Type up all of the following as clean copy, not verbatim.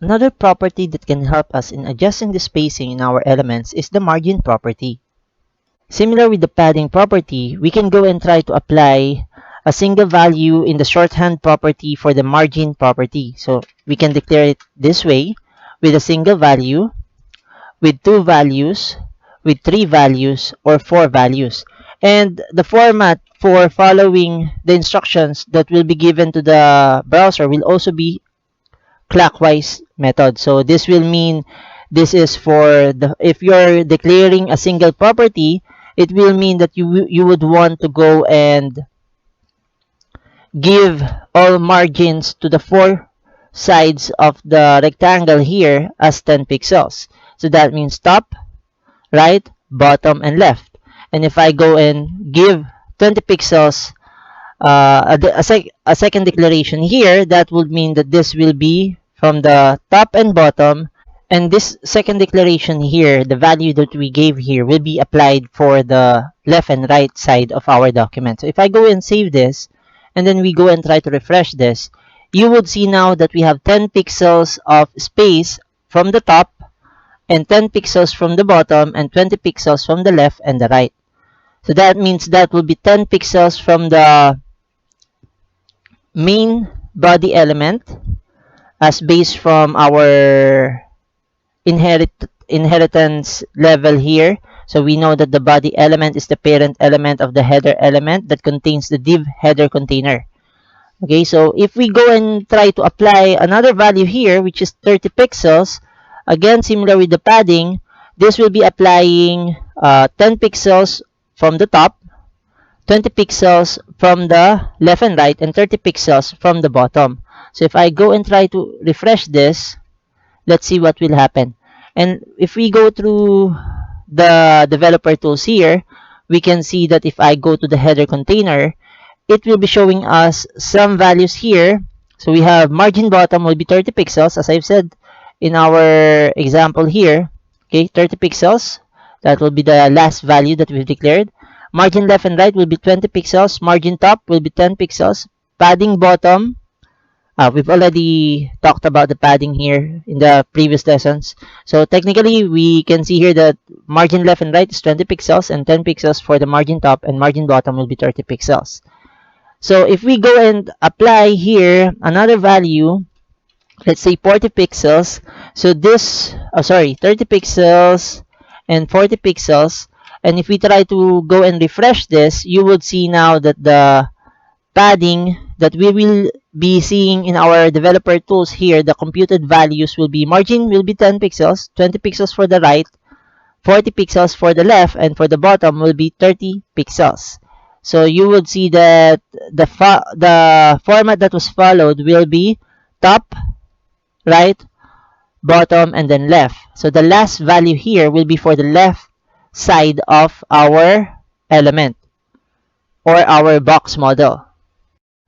Another property that can help us in adjusting the spacing in our elements is the margin property. Similar with the padding property, we can go and try to apply a single value in the shorthand property for the margin property. So we can declare it this way, with a single value, with 2 values, with 3 values, or 4 values. And the format for following the instructions that will be given to the browser will also be clockwise method. So this will mean this is for the, if you're declaring a single property, it will mean that you would want to go and give all margins to the 4 sides of the rectangle here as 10 pixels. So that means top, right, bottom, and left. And if I go and give 20 pixels a second declaration here, that would mean that this will be from the top and bottom, and this second declaration here, the value that we gave here, will be applied for the left and right side of our document. So if I go and save this, and then we go and try to refresh this, you would see now that we have 10 pixels of space from the top, and 10 pixels from the bottom, and 20 pixels from the left and the right. So that means that will be 10 pixels from the main body element as based from our inheritance level here. So we know that the body element is the parent element of the header element that contains the div header container. Okay, so if we go and try to apply another value here, which is 30 pixels, again, similar with the padding, this will be applying 10 pixels from the top, 20 pixels from the left and right, and 30 pixels from the bottom. So if I go and try to refresh this, let's see what will happen. And if we go through the developer tools here, we can see that if I go to the header container, it will be showing us some values here. So we have margin bottom will be 30 pixels, as I've said in our example here. Okay, 30 pixels. That will be the last value that we've declared. Margin left and right will be 20 pixels. Margin top will be 10 pixels. Padding bottom, we've already talked about the padding here in the previous lessons. So technically, we can see here that margin left and right is 20 pixels and 10 pixels for the margin top, and margin bottom will be 30 pixels. So if we go and apply here another value, let's say 40 pixels. So this, 30 pixels and 40 pixels. And if we try to go and refresh this, you would see now that the padding that we will be seeing in our developer tools here, the computed values will be margin will be 10 pixels, 20 pixels for the right, 40 pixels for the left, and for the bottom will be 30 pixels. So you would see that the format that was followed will be top, right, bottom, and then left. So the last value here will be for the left side of our element or our box model.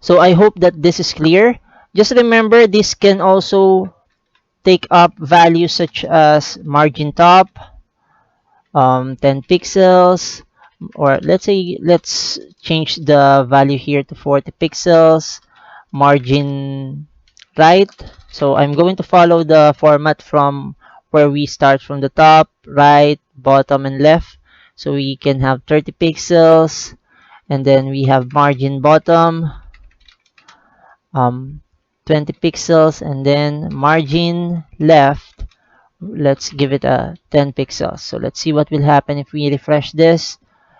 So I hope that this is clear. Just remember, this can also take up values such as margin top, 10 pixels, or let's change the value here to 40 pixels, margin right. So I'm going to follow the format from where we start from the top, right, bottom, and left. So we can have 30 pixels, and then we have margin bottom, 20 pixels, and then margin left, let's give it a 10 pixels. So let's see what will happen if we refresh this.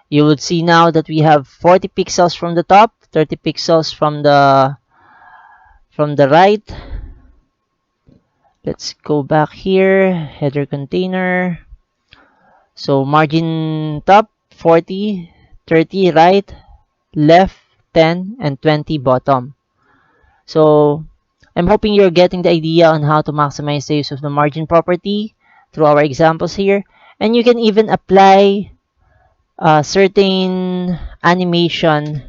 You would see now that we have 40 pixels from the top, 30 pixels from the right. Let's go back here, header container. So margin top 40, 30 right, left 10, and 20 bottom. So I'm hoping you're getting the idea on how to maximize the use of the margin property through our examples here. And you can even apply certain animation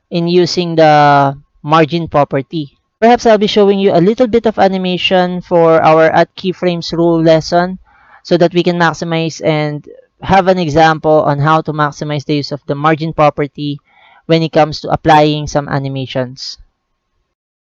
in using the margin property. Perhaps I'll be showing you a little bit of animation for our at keyframes rule lesson so that we can maximize and have an example on how to maximize the use of the margin property when it comes to applying some animations.